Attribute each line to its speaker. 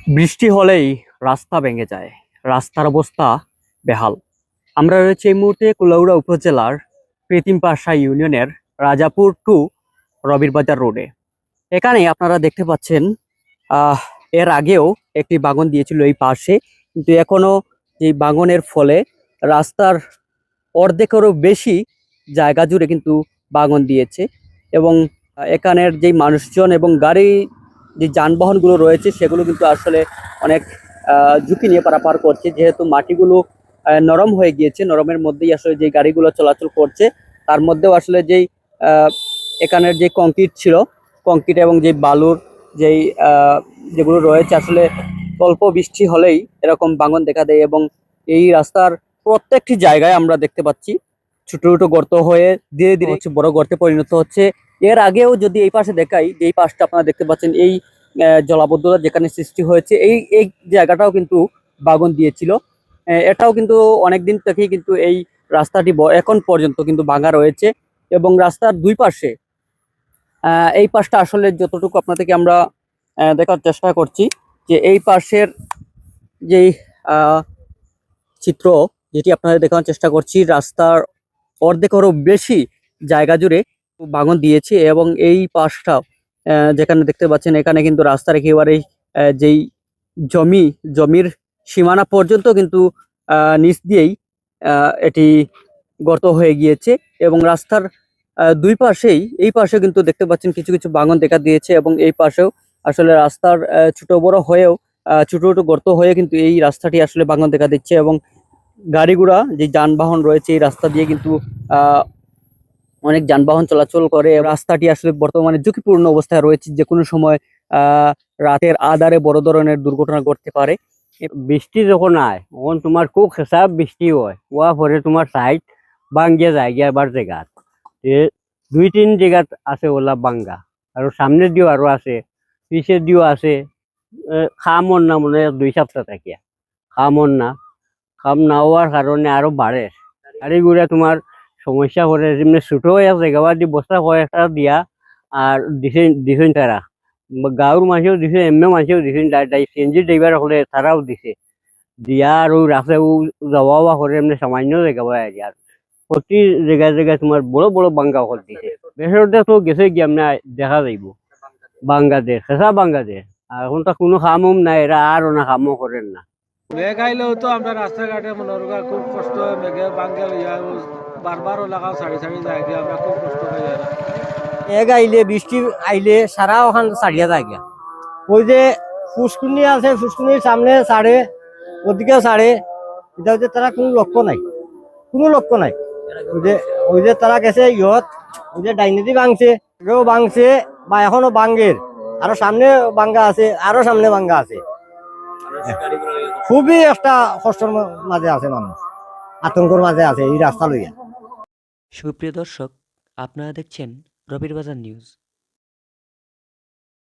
Speaker 1: বৃষ্টি হলেই রাস্তা ভেঙে যায়, রাস্তার অবস্থা বেহাল। আমরা রয়েছে এই মুহূর্তে কুলাউড়া উপজেলার কৃত্রিমপাশা ইউনিয়নের রাজাপুর টু রবিরবাজার রোডে। এখানে আপনারা দেখতে পাচ্ছেন আহ এর আগেও একটি বাগান দিয়েছিল এই পাশে, কিন্তু এখনো এই বাগানের ফলে রাস্তার অর্ধেকেরও বেশি জায়গা জুড়ে কিন্তু বাগান দিয়েছে। এবং এখানের যে মানুষজন এবং গাড়ি যে যানবাহনগুলো রয়েছে সেগুলো কিন্তু আসলে অনেক ঝুঁকি নিয়ে পারাপার করছে, যেহেতু মাটিগুলো নরম হয়ে গিয়েছে। নরমের মধ্যেই আসলে যে গাড়িগুলো চলাচল করছে, তার মধ্যেও আসলে যেই এখানের যে কংক্রিট ছিল, কংক্রিট এবং যে বালুর যেই যেগুলো রয়েছে, আসলে অল্প বৃষ্টি হলেই এরকম ভাঙন দেখা দেয়। এবং এই রাস্তার প্রত্যেকটি জায়গায় আমরা দেখতে পাচ্ছি ছোট ছোট গর্ত হয়ে ধীরে ধীরে হচ্ছে বড় গর্তে পরিণত হচ্ছে। এর আগেও যদি এই পাশে দেখাই, এই পাশটা আপনারা দেখতে পাচ্ছেন, এই জলাবদ্ধতা যেখানে সৃষ্টি হয়েছে, এই এই জায়গাটাও কিন্তু বাগন দিয়েছিল। এটাও কিন্তু অনেক দিন থেকেই কিন্তু এই রাস্তাটি এখন পর্যন্ত কিন্তু ভাঙা রয়েছে। এবং রাস্তার দুই পাশে এই পাশটা আসলে যতটুকু আপনাদেরকে আমরা দেখার চেষ্টা করছি, যে এই পাশের যেই চিত্র যেটি আপনাদের দেখানোর চেষ্টা করছি, রাস্তার অর্ধেকেরও বেশি জায়গা জুড়ে ভাঙন দিয়েছে। এবং এই পাশটা যেখানে দেখতে পাচ্ছেন, এখানে কিন্তু রাস্তার একেবারেই যেই জমির সীমানা পর্যন্ত কিন্তু নিচ দিয়েই এটি গর্ত হয়ে গিয়েছে। এবং রাস্তার দুই পাশেই, এই পাশে কিন্তু দেখতে পাচ্ছেন কিছু কিছু ভাঙন দেখা দিয়েছে, এবং এই পাশেও আসলে রাস্তার ছোট বড় হয়েও ছোট ছোট গর্ত হয়ে কিন্তু এই রাস্তাটি আসলে ভাঙন দেখা দিচ্ছে। এবং গাড়ি ঘোড়া যে যানবাহন রয়েছে এই রাস্তা দিয়ে কিন্তু আহ অনেক যানবাহন চলাচল করে। রাস্তাটি আসলে বর্তমানে ঝুঁকিপূর্ণ অবস্থায় রয়েছে, যে কোনো সময় রাতের আধারে বড় ধরনের দুর্ঘটনা ঘটতে পারে।
Speaker 2: বৃষ্টি যখন আয় তখন তোমার খুব খেসাব বৃষ্টি হয়, হওয়া পরে তোমার সাইড বাঙ্গিয়া যায় এবার জায়গাত দুই তিন জায়গাত আছে ওলা বাঙ্গা, আর সামনে দিও আরো আছে, পিছে দিও আছে। খামর না মনে হয় 2 সপ্তাহ থাকিয়া খামর না, খাম না হওয়ার কারণে আরো বাড়ে। গাড়ি তোমার সমস্যা করে, যেমনি ছোট হয়ে আছে গাওয়া দি বস্তা কয়েকটা দিয়া আর দিছেন তারা। গাঁৱৰ মানুহেও দিছে, এমএ মানুহেও দিছে, সিএনজি ড্রাইভার হলে তারাও দিছে দিয়া। আর ওই রাস্তায় যাওয়া করে এমনি সামান্য জায়গা পায় আর প্রতি জায়গায় জায়গায় তোমার বড় বড় বাঙ্গা হল দিছে। বেসরতে তো গেছে কি আমরা দেখা যাইব বাঙ্গাদের খেসা বাঙ্গাদের। আর এখন তো কোনো কামও নাই, এরা আর না কামও করেন না।
Speaker 3: মেঘ আইলেও তো আমরা রাস্তাঘাটে মনে করি খুব কষ্ট হয়। মেঘে বাঙ্গে লইয়া বারবার লাগাও সারি সারি যায় গিয়ে আমরা খুব কষ্ট হয়ে যায়।
Speaker 4: মেঘ আইলে বৃষ্টি আইলে সারা ওখান ছাড়িয়া যায় গিয়া। ওই যে ফুসকুনি আছে, ফুসকুনির সামনে ছাড়ে, ওদিকে ছাড়ে, এটা হচ্ছে তারা কোনো লক্ষ্য নাই, কোনো লক্ষ্য নাই। ওই যে তারা গেছে ইহত, ওই যে ডাইনেদি ভাঙছে, আগেও ভাঙছে বা এখনো ভাঙ্গের, আরো সামনে ভাঙ্গা আছে, আরো সামনে ভাঙ্গা আছে। খুবই একটা কষ্টের মাঝে আছে মানুষ, আতঙ্কর মাঝে আছে এই রাস্তা লইয়া।
Speaker 5: সুপ্রিয় দর্শক, আপনারা দেখছেন রবির বাজার নিউজ।